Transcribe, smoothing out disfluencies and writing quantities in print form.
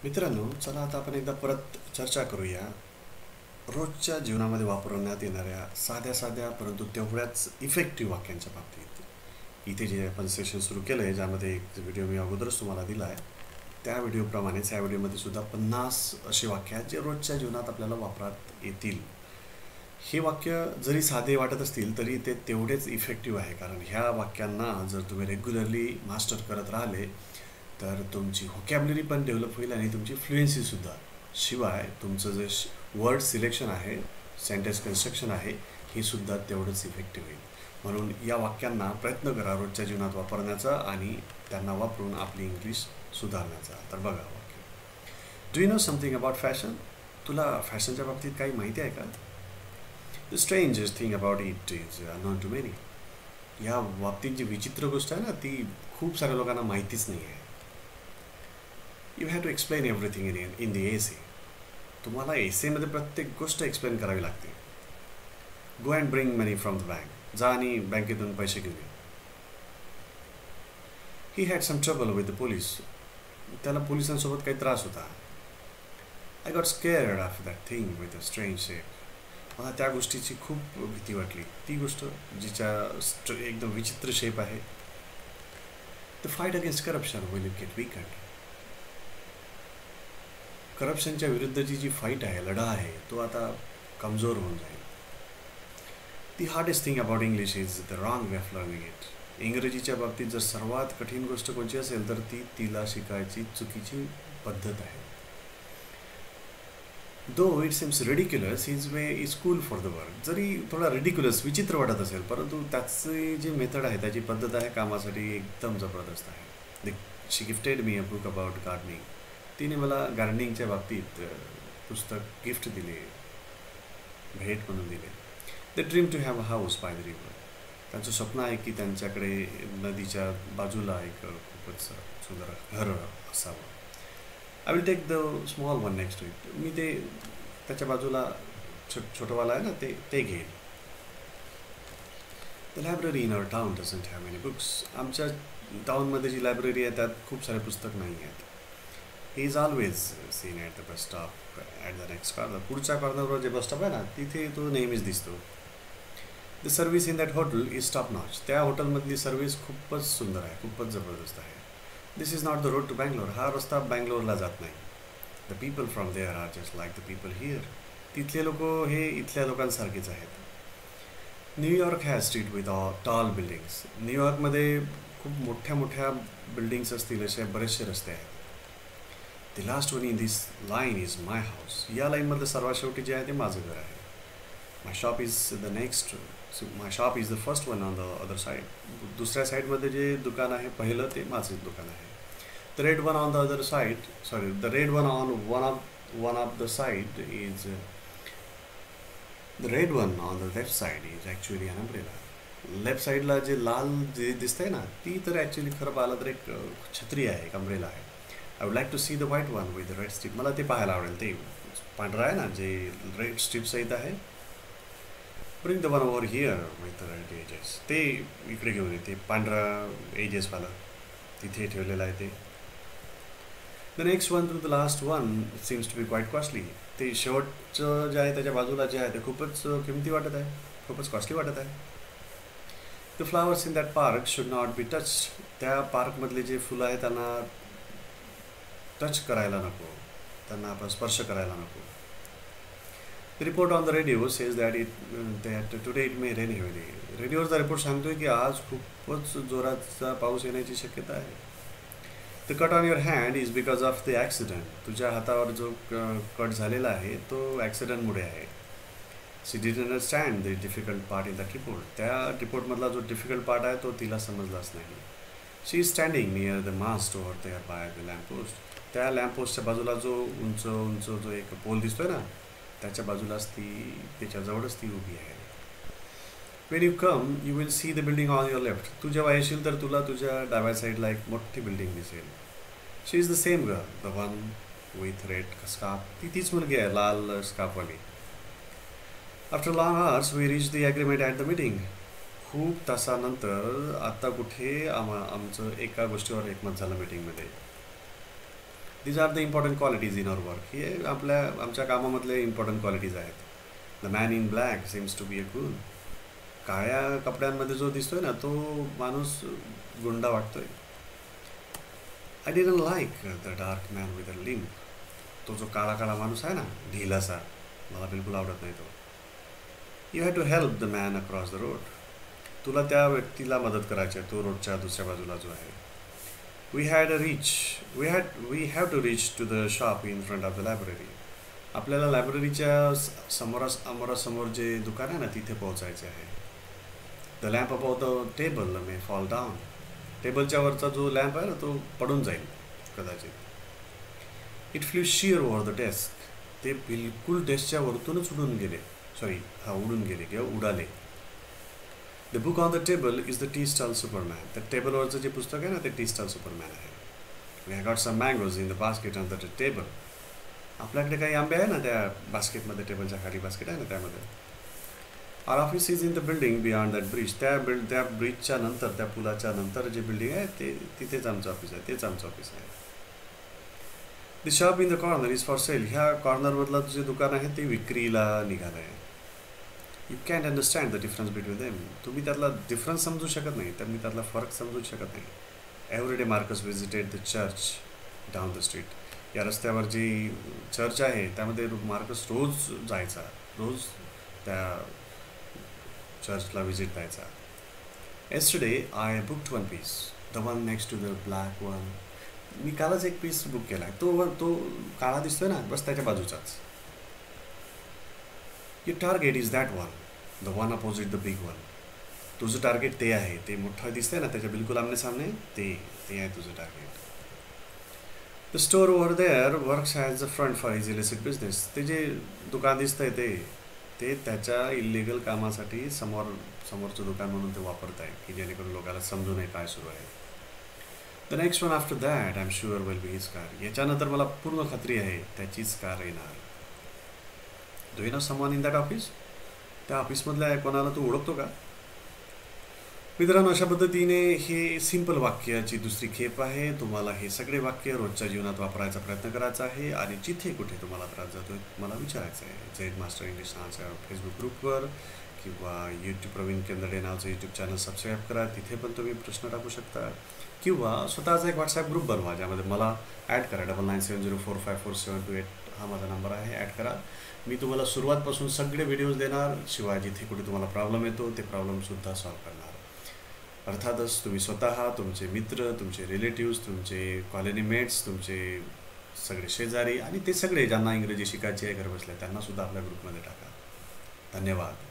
मित्रांनो, चला आता आपण एकदा परत चर्चा करूया रोजच्या जीवनामध्ये वापरण्यात येणाऱ्या साध्या साध्या परंतु तेवढ्याच इफेक्टिव्ह वाक्यांच्या बाबतीत. इथे जे आपण सेशन सुरू केलं आहे, ज्यामध्ये एक व्हिडिओ मी अगोदरच तुम्हाला दिला आहे, त्या व्हिडिओप्रमाणेच ह्या व्हिडिओमध्ये सुद्धा 50 असे वाक्य आहेत जे रोजच्या जीवनात आपल्याला वापरात येतील. हे वाक्य जरी साधे वाटत असतील तरी ते तेवढेच इफेक्टिव्ह आहे, कारण ह्या वाक्यांना जर तुम्ही रेग्युलरली मास्टर करत राहिले तर तुमची व्होकॅब्युलरी पण डेव्हलप होईल आणि तुमची फ्लुएन्सीसुद्धा. शिवाय तुमचं जे वर्ड सिलेक्शन आहे, सेंटेन्स कन्स्ट्रक्शन आहे, हे सुद्धा तेवढंच इफेक्टिव्ह होईल. म्हणून या वाक्यांना प्रयत्न करा रोजच्या जीवनात वापरण्याचा आणि त्यांना वापरून आपली इंग्लिश सुधारण्याचा. तर बघा वाक्य. Do you know something about fashion? तुला फॅशनच्या बाबतीत काही माहिती आहे का? The strangest thing about it is unknown to many. या बाबतीत जी विचित्र गोष्ट आहे ना, ती खूप साऱ्या लोकांना माहितीच नाही आहे. You have to explain everything in the essay. तुम्हाला एसेमध्ये प्रत्येक गोष्ट एक्सप्लेन करावी लागते. Go and bring money from the bank. जा आणि बँकेतून पैसे घेऊन ये. He had some trouble with the police. त्याला पोलिसांसोबत काही त्रास होता. I got scared after that thing with a strange shape. मला त्या गोष्टीची खूप भीती वाटली. ती गोष्ट जिच्या एकदम विचित्र शेप आहे. The fight against corruption will get weakened. करप्शनच्या विरुद्धची जी फाईट आहे, लढा आहे, तो आता कमजोर होऊन जाईल. The hardest thing about English is the wrong way of learning it. इंग्रजीच्या बाबतीत जर सर्वात कठीण गोष्ट कोणती असेल तर ती तिला शिकायची चुकीची पद्धत आहे. Though it seems ridiculous his way is cool for the work. जरी थोडा रिडिक्युलस विचित्र वाटत असेल, परंतु त्याची जी मेथड आहे, त्याची पद्धत आहे, कामासाठी एकदम जबरदस्त आहे. She gifted me a book about gardening. तिने मला गार्डनिंगच्या बाबतीत पुस्तक गिफ्ट दिले, भेट म्हणून दिले. The dream to have a house by the river. त्यांचं स्वप्न आहे की त्यांच्याकडे नदीच्या बाजूला एक खूपच सुंदर घर असावं. I will take the small one next to it. मी ते त्याच्या बाजूला छोटंवाला आहे ना, ते घेईन. The library in our town doesn't have many books. आमच्या टाउनमध्ये जी लायब्ररी आहे त्यात खूप सारे पुस्तक नाही आहेत. He is always seen at the bus stop at the next corner. पुढच्या कॉर्नरवर जे बस स्टॉप आहे ना, तिथे तो नेहमीच दिसतो. The service in that hotel is top notch. त्या हॉटेलमधली सर्व्हिस खूपच सुंदर आहे, खूपच जबरदस्त आहे. This is not the road to Bangalore. हा रस्ता बँगलोरला जात नाही. The people from there are just like the people here. तिथले लोक हे इथल्या लोकांसारखेच आहेत. New York has street with tall buildings. न्यूयॉर्कमध्ये खूप मोठ्या मोठ्या बिल्डिंग्स असतील असे बरेचसे रस्ते आहेत. The last one in this line is my house. या लाईनमधलं सर्वात शेवटी जे आहे ते माझं घर आहे. My shop is the next. My shop is the first one on the other side. दुसऱ्या साईडमध्ये जे दुकान आहे पहिलं ते माझं दुकान आहे. The red one on the other side, sorry, the red one on one of the side is the red one on the left side is actually an umbrella. Left साईडला जे लाल जे दिसतंय ना, ती तर ॲक्च्युली खरं पाहिलं तर एक छत्री आहे, एक अम्ब्रेला आहे. I would like to see the white one with the red stripe. मला ते पाहायला आवडेल. ते पांढरा आहे ना, जे रेड स्ट्रीप सहित आहे. Bring the one over here with the red edges. ते इकडे घेऊन येते, पांढरा एजेसवाला तिथे ठेवलेला आहे ते. The next one to the last one seems to be quite costly. ते शेवटचं जे आहे त्याच्या बाजूला जे आहे ते खूपच किमती वाटत आहे, खूपच कॉस्टली वाटत आहे. The flowers in that park should not be touch. त्या पार्कमधले जे फुलं आहेत त्यांना टच करायला नको, त्यांना आपण स्पर्श करायला नको. The report on the radio says that today it may rain heavily. रेडिओवरचा रिपोर्ट सांगतोय की आज खूपच जोराचा पाऊस येण्याची शक्यता आहे. The cut on your hand is because of the accident. तुझ्या हातावर जो कट झालेला आहे तो ॲक्सिडेंटमुळे आहे. She did understand the difficult part in that report. त्या रिपोर्टमधला जो डिफिकल्ट पार्ट आहे तो तिला समजलाच नाही. She is standing near the mast over there by the lamppost. त्या लॅम्पपोस्टच्या बाजूला जो उंच उंच जो एक पोल दिसतोय ना, त्याच्या बाजूलाच त्याच्याजवळच ती उभी आहे. When you come you will see the building on your left. तू जेव्हा येशील तर तुला तुझ्या डाव्या साईडला एक मोठी बिल्डिंग दिसेल. She is the same girl, the one with red scarf. तीच मुलगी आहे, लाल स्कार्फवाली. After long hours we reach the agreement at the meeting. खूप तासानंतर आता कुठे आमचं एका गोष्टीवर एकमत झालं मीटिंगमध्ये. These are the important qualities in our work. हे आमच्या कामामधले इम्पॉर्टंट क्वालिटीज आहेत. The man in black seems to be a good. काळ्या कपड्यांमध्ये जो दिसतोय ना तो माणूस गुंडा वाटतोय. I didn't like the dark man with a limp. तो जो काळा काळा माणूस आहे ना ढिलासा, मला बिलकुल आवडत नाही तो. You have to help the man across the road. तुला त्या व्यक्तीला मदत करायची आहे, तो रोडच्या दुसऱ्या बाजूला जो आहे. We have to reach to the shop in front of the library. आपल्याला लायब्ररीच्या समोरासमोर जे दुकान आहे ना तिथे पोहोचायचे आहे. The lamp about the table may fall down. टेबलच्या वरचा जो लॅम्प आहे ना तो पडून जाईल कदाचित. It flew sheer over the desk. ते बिलकुल डेस्कच्या वरतूनच उडून गेले किंवा उडाले. The book on the table is the tea stall Superman. त्या टेबलवरचं जे पुस्तक आहे ना ते टी स्टॉल सुपरमॅन आहे. We have got some mangoes in the basket on the table. आपल्याकडे काही आंबे आहे ना त्या बास्केटमध्ये, टेबलच्या खाली बास्केट आहे ना त्यामध्ये. Our office is in the building beyond that bridge. त्या ब्रिजच्या नंतर, त्या पुलाच्या नंतर जे बिल्डिंग आहे तिथेच आमचं ऑफिस आहे, तेच आमचं ऑफिस आहे. The shop in the corner is for sale. ह्या कॉर्नरमधलं जे दुकान आहे ते विक्रीला निघालं आहे. You can't understand the difference between them. तुम्ही त्यातला डिफरन्स समजू शकत नाही, तर मी त्यातला फरक समजू शकत नाही. Every day Marcus visited the church down the street. या रस्त्यावर जी चर्च आहे त्यामध्ये मार्कस रोज जायचा, रोज त्या चर्चला व्हिजिट द्यायचा. Yesterday I booked one piece, the one next to the black one. मी कालच एक पीस बुक केला आहे, तो काळा दिसतोय ना बस त्याच्या बाजूचाच. Your target is that one, the one opposite the big one. तुझं टार्गेट ते आहे, ते मोठं दिसतंय ना त्याच्या बिलकुल आमने सामने, ते आहे तुझं target. The store over there works as a front for his illicit business. ते जे दुकान दिसतंय ते त्याच्या इलिगल कामासाठी समोरचं दुकान म्हणून ते वापरत आहे की जेणेकरून लोकांना समजू नये काय सुरू आहे. The next one after that I am sure will be his car. याच्यानंतर मला पूर्ण खात्री आहे त्याचीच कार येणार. Do you know someone in that office. त्या ऑफिसमधल्या कोणाला तू ओळखतो का. मित्रांनो, अशा पद्धतीने हे सिंपल वाक्याची दुसरी खेप आहे. तुम्हाला हे सगळे वाक्य रोजच्या जीवनात वापरायचा प्रयत्न करायचा आहे आणि जिथे कुठे तुम्हाला त्रास जातोय मला विचारायचं आहे. झेड मास्टर इंग्लिश नावाच्या फेसबुक ग्रुपवर किंवा यूट्यूब प्रवीण केंद्रे नावाचं यूट्यूब चॅनल सबस्क्राईब करा, तिथे पण तुम्ही प्रश्न टाकू शकता. किंवा स्वतःचा एक व्हॉट्सॲप ग्रुप बनवा ज्यामध्ये मला ॲड करा. 9970454728 हा माझा नंबर आहे, ॲड करा. मी तुम्हाला सुरुवातपासून सगळे व्हिडिओज देणार. शिवाय जिथे कुठे तुम्हाला प्रॉब्लेम येतो ते प्रॉब्लेमसुद्धा सॉल्व्ह करणार. अर्थातच तुम्ही स्वतः, तुमचे मित्र, तुमचे रिलेटिव्स, तुमचे कॉलनीमेट्स, तुमचे सगळे शेजारी आणि ते सगळे ज्यांना इंग्रजी शिकायची आहे घर बसल्या त्यांनासुद्धा आपल्या ग्रुपमध्ये टाका. धन्यवाद.